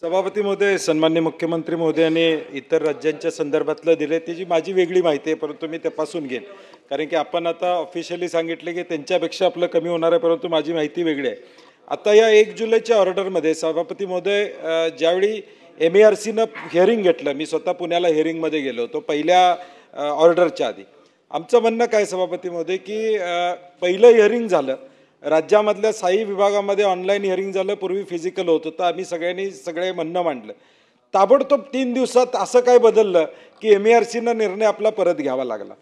सभापती महोदय, सन्माननीय मुख्यमंत्री महोदयांनी इतर राज्यांच्या संदर्भातलं दिले त्याची माझी वेगळी माहिती आहे, परंतु मी तपासून घेईन. कारण की आपण आता ऑफिशियली सांगितले की त्यांच्यापेक्षा आपलं कमी होणार आहे, परंतु माझी माहिती वेगळी आहे. आता या 1 जुलैच्या ऑर्डरमध्ये सभापती महोदय, ज्यावेळी MERCनं हिअरिंग घेतलं, मी स्वतः पुण्याला हिअरिंगमध्ये गेलो होतो पहिल्या ऑर्डरच्या आधी. आमचं म्हणणं काय सभापती महोदय की पहिलं हिअरिंग झालं राज्यामधल्या 6 विभागामध्ये, ऑनलाईन हिअरिंग झालं, पूर्वी फिजिकल होत होतं. आम्ही सगळे म्हणणं मांडलं. ताबडतोब 3 दिवसात असं काय बदललं की MERCनं निर्णय आपला परत घ्यावा लागला.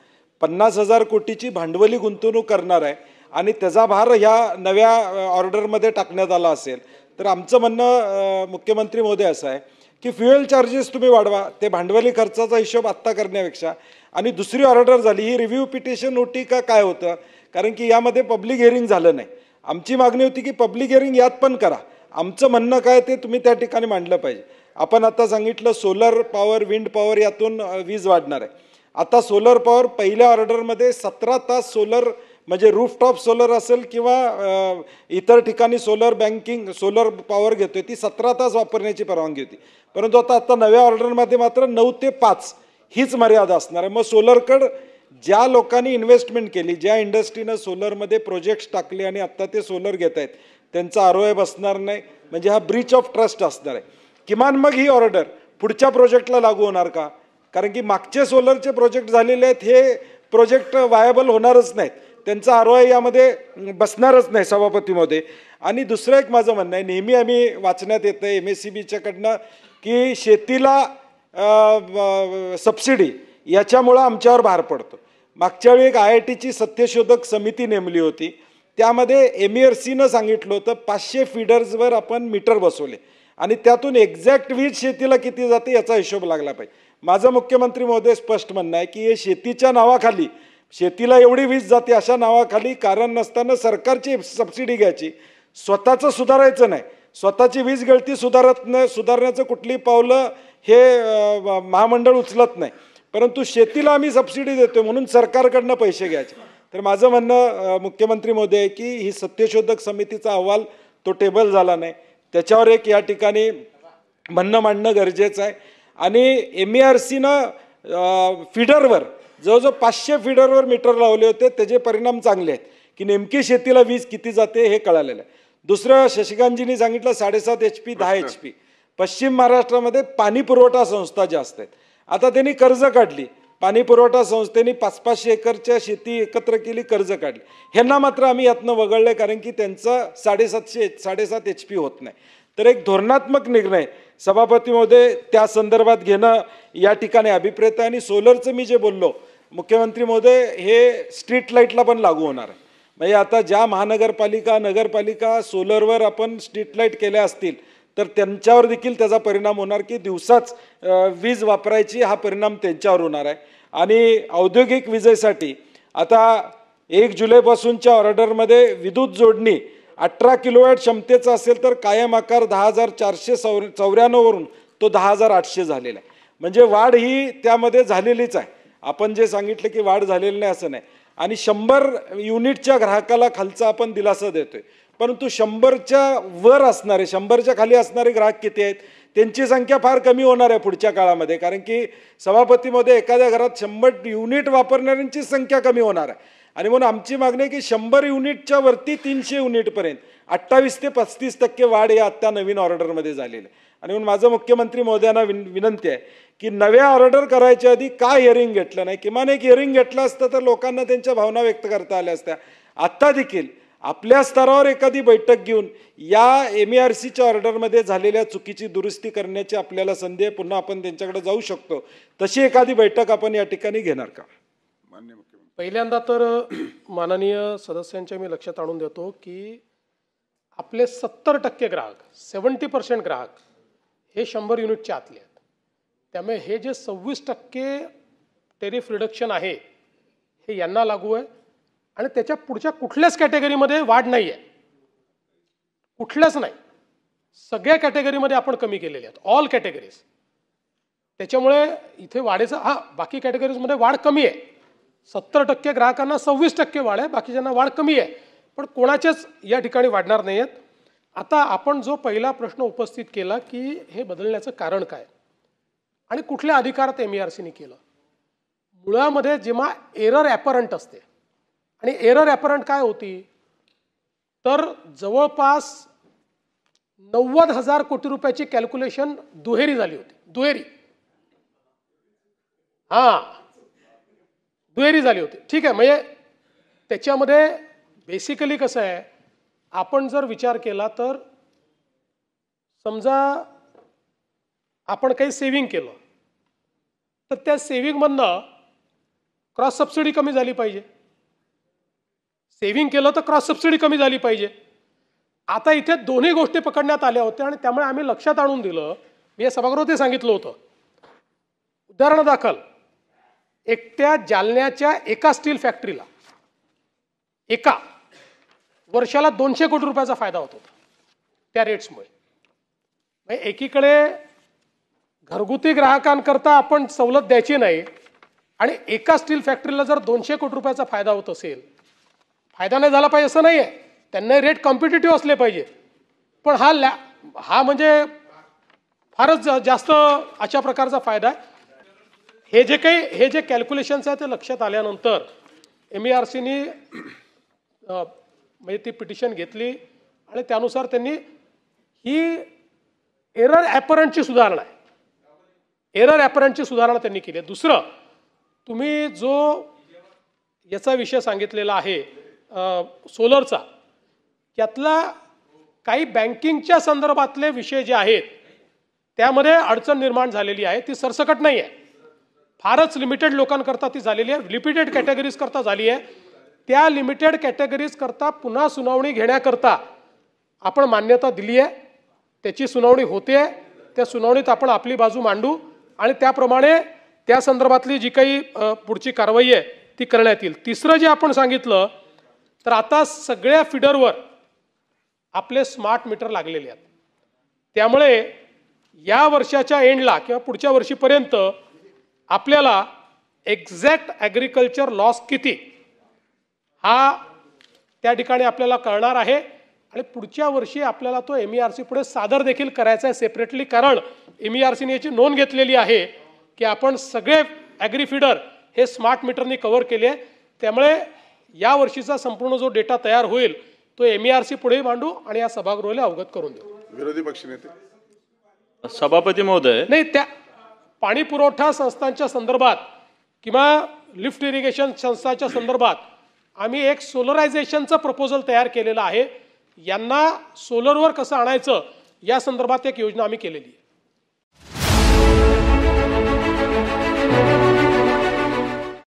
50,000 कोटीची भांडवली गुंतवणूक करणार आहे आणि त्याचा भार ह्या नव्या ऑर्डरमध्ये टाकण्यात आला असेल तर आमचं म्हणणं मुख्यमंत्री महोदय असं आहे की फ्युएल चार्जेस तुम्ही वाढवा, ते भांडवली खर्चाचा हिशोब आत्ता करण्यापेक्षा. आणि दुसरी ऑर्डर झाली ही रिव्ह्यू पिटिशन होती का काय होतं, कारण की यामध्ये पब्लिक हिअरिंग झालं नाही. आमची मागणी होती की पब्लिक हिअरिंग यात पण करा. आमचं म्हणणं काय ते तुम्ही त्या ठिकाणी मांडलं पाहिजे. आपण आता सांगितलं सोलर पॉवर, विंड पॉवर यातून वीज वाढणार आहे. आता सोलर पॉवर पहिल्या ऑर्डरमध्ये 17 तास सोलर, म्हणजे रूफटॉप सोलर असेल किंवा इतर ठिकाणी सोलर बँकिंग सोलर पॉवर घेतोय ती 17 तास वापरण्याची परवानगी होती. परंतु आता नव्या ऑर्डरमध्ये मात्र 9 ते 5 हीच मर्यादा असणार आहे. मग सोलरकडं ज्या लोकांनी इन्व्हेस्टमेंट केली, ज्या इंडस्ट्रीनं सोलरमध्ये प्रोजेक्ट्स टाकले आणि आत्ता ते सोलर घेत आहेत त्यांचा ROI बसणार नाही, म्हणजे हा ब्रीच ऑफ ट्रस्ट असणार आहे. किमान मग ही ऑर्डर पुढच्या प्रोजेक्टला लागू होणार का? कारण की मागचे सोलरचे प्रोजेक्ट झालेले आहेत, हे प्रोजेक्ट वायबल होणारच नाहीत, त्यांचा ROI यामध्ये बसणारच नाही सभापती महोदय. आणि दुसरं एक माझं म्हणणं आहे, नेहमी आम्ही वाचण्यात येतं MSEBच्याकडनं की शेतीला सबसिडी याच्यामुळं आमच्यावर भार पडतो. मागच्या वेळी एक IITची सत्यशोधक समिती नेमली होती, त्यामध्ये MERCनं सांगितलं होतं 500 फीडर्सवर आपण मीटर बसवले आणि त्यातून एक्झॅक्ट वीज शेतीला किती जाते याचा हिशोब लागला पाहिजे. माझं मुख्यमंत्री महोदय स्पष्ट म्हणणं आहे की हे शेतीच्या नावाखाली, शेतीला एवढी वीज जाते अशा नावाखाली कारण नसताना सरकारची सबसिडी घ्यायची, स्वतःचं सुधारायचं नाही. स्वतःची वीज गळती सुधारण्याचं कुठली पावलं हे महामंडळ उचलत नाही, परंतु शेतीला आम्ही सबसिडी देतो म्हणून सरकारकडनं पैसे घ्यायचे. तर माझं म्हणणं मुख्यमंत्री महोदय आहे की ही सत्यशोधक समितीचा अहवाल तो टेबल झाला नाही, त्याच्यावर एक या ठिकाणी म्हणणं मांडणं गरजेचं आहे. आणि MERCनं फीडरवर जवळजवळ 500 फीडरवर मीटर लावले होते, त्याचे परिणाम चांगले आहेत की नेमकी शेतीला वीज किती जाते हे कळालेलं आहे. दुसरं शशिकांतजींनी सांगितलं 7.5 HP 10 HP. पश्चिम महाराष्ट्रामध्ये पाणी पुरवठा संस्था जास्त आहेत. आता त्यांनी कर्ज काढली, पाणी पुरवठा संस्थेने 500-500 एकरच्या शेती एकत्र केली, कर्ज काढली. ह्यांना मात्र आम्ही यातनं वगळले कारण की त्यांचं 7.5 HP होत नाही. तर एक धोरणात्मक निर्णय सभापती महोदय त्या संदर्भात घेणं या ठिकाणी अभिप्रेत आहे. आणि सोलरचं मी जे बोललो मुख्यमंत्री महोदय, हे स्ट्रीट लाईटला पण लागू होणार आहे. म्हणजे आता ज्या महानगरपालिका नगरपालिका सोलरवर आपण स्ट्रीट लाईट केल्या असतील तर त्यांच्यावर देखील त्याचा परिणाम होणार की दिवसाच वीज वापरायची, हा परिणाम त्यांच्यावर होणार आहे. आणि औद्योगिक विजेसाठी आता 1 जुलैपासूनच्या ऑर्डरमध्ये विद्युत जोडणी 18 किलोवॅट क्षमतेचा असेल तर कायम आकार 10,494 वरून तो 10,800 झालेला आहे. म्हणजे वाढ ही त्यामध्ये झालेलीच आहे. आपण जे सांगितलं की वाढ झालेली नाही असं नाही. आणि 100 युनिटच्या ग्राहकाला खालचा आपण दिलासा देतोय, परंतु 100च्या वर असणारे 100च्या खाली असणारे ग्राहक किती आहेत त्यांची संख्या फार कमी होणार आहे पुढच्या काळामध्ये. कारण की सभापतीमध्ये एखाद्या घरात 100 युनिट वापरणाऱ्यांची संख्या कमी होणार आहे. आणि म्हणून आमची मागणी आहे की 100 युनिटच्या वरती 300 युनिटपर्यंत 28 ते 35% वाढ या आत्ता नवीन ऑर्डरमध्ये झालेली आहे. आणि म्हणून माझं मुख्यमंत्री महोदयांना विनंती आहे की नव्या ऑर्डर करायच्या आधी का हिअरिंग घेतलं नाही, किमान एक हिअरिंग घेतलं असतं तर लोकांना त्यांच्या भावना व्यक्त करता आल्या असत्या. आत्ता देखील आपल्या स्तरावर एखादी बैठक घेऊन या MERCच्या ऑर्डरमध्ये झालेल्या चुकीची दुरुस्ती करण्याची आपल्याला संधी आहे, पुन्हा आपण त्यांच्याकडे जाऊ शकतो. तशी एखादी बैठक आपण या ठिकाणी घेणार का? माननीय मुख्यमंत्री, पहिल्यांदा तर माननीय सदस्यांच्या मी लक्षात आणून देतो की आपले 70% ग्राहक 70% ग्राहक हे 100 युनिटच्या आतले आहेत. त्यामुळे हे जे 26% टेरिफ रिडक्शन आहे हे यांना लागू आहे आणि त्याच्या पुढच्या कुठल्याच कॅटेगरीमध्ये वाढ नाही आहे, कुठल्याच नाही. सगळ्या कॅटेगरीमध्ये आपण कमी केलेले आहेत, ऑल कॅटेगरीज. त्याच्यामुळे इथे वाढीचा बाकी कॅटेगरीजमध्ये वाढ कमी आहे. 70% ग्राहकांना 26% वाढ आहे, बाकीच्यांना वाढ कमी आहे, पण कोणाच्याच या ठिकाणी वाढणार नाही आहेत. आता आपण जो पहिला प्रश्न उपस्थित केला की हे बदलण्याचं कारण काय आणि कुठल्या अधिकारात MERCने केलं. मुळामध्ये जेव्हा एरर ॲपरंट असते आणि एरर ॲपरंट काय होती तर जवळपास 90,000 कोटी रुपयाची कॅल्क्युलेशन दुहेरी झाली होती. दुहेरी झाली होती. ठीक आहे. म्हणजे त्याच्यामध्ये बेसिकली कसं आहे आपण जर विचार केला तर समजा आपण काही सेव्हिंग केलं तर त्या सेव्हिंगमधनं क्रॉस सबसिडी कमी झाली पाहिजे. सेव्हिंग केलं तर क्रॉस सबसिडी कमी झाली पाहिजे. आता इथे दोन्ही गोष्टी पकडण्यात आल्या होत्या आणि त्यामुळे आम्ही लक्षात आणून दिलं. मी या सभागृहात सांगितलं होतं. उदाहरणादाखल एकट्या जालन्याच्या एका स्टील फॅक्टरीला एका वर्षाला 200 कोटी रुपयाचा फायदा होत होता त्या रेट्समुळे. म्हणजे एकीकडे घरगुती ग्राहकांकरता आपण सवलत द्यायची नाही आणि एका स्टील फॅक्टरीला जर 200 कोटी रुपयाचा फायदा होत असेल, फायदा नाही झाला पाहिजे असं नाही आहे, त्यांना रेट कॉम्पिटिटिव्ह असले पाहिजे. पण हा म्हणजे फारच जास्त अशा प्रकारचा फायदा आहे. हे जे कॅल्क्युलेशन्स आहे ते लक्षात आल्यानंतर MERCने म्हणजे ती पिटिशन घेतली आणि त्यानुसार त्यांनी ही एरर ॲपरंटची सुधारणा आहे. एरर ॲपरंटची सुधारणा त्यांनी केली आहे. दुसरं तुम्ही जो याचा विषय सांगितलेला आहे सोलरचा, यातला काही बँकिंगच्या संदर्भातले विषय जे आहेत त्यामध्ये अडचण निर्माण झालेली आहे. ती सरसकट नाही आहे. फारच लिमिटेड लोकांकरता ती झालेली आहे. लिमिटेड कॅटेगरीज करता झाली आहे. त्या लिमिटेड कॅटेगरीज करता पुन्हा सुनावणी घेण्याकरता आपण मान्यता दिली आहे. त्याची सुनावणी होते. त्या सुनावणीत आपण आपली बाजू मांडू आणि त्याप्रमाणे त्या संदर्भातली जी काही पुढची कारवाई आहे ती करण्यात येईल. तिसरं जे आपण सांगितलं तर आता सगळ्या फिडरवर आपले स्मार्ट मीटर लागलेले आहेत. त्यामुळे या वर्षाच्या एंडला किंवा पुढच्या वर्षीपर्यंत आपल्याला एक्झॅक्ट ॲग्रिकल्चर लॉस किती हा त्या ठिकाणी आपल्याला कळणार आहे आणि पुढच्या वर्षी आपल्याला तो MERC पुढे सादर देखील करायचा आहे सेपरेटली. कारण MERCने याची नोंद घेतलेली आहे की आपण सगळे ॲग्री फीडर हे स्मार्ट मीटरनी कव्हर केले. त्यामुळे या वर्षीचा संपूर्ण जो डेटा तयार होईल तो MERC पुढे मांडू आणि या सभागृहाला अवगत करून देऊ. विरोधी पक्षनेते सभापती महोदय, नाही, त्या पाणी पुरवठा संस्थांच्या संदर्भात किंवा लिफ्ट इरिगेशन संस्थांच्या संदर्भात आम्ही एक सोलरायझेशनचं प्रपोजल तयार केलेलं आहे. यांना सोलरवर कसं आणायचं या संदर्भात एक योजना आम्ही केलेली आहे.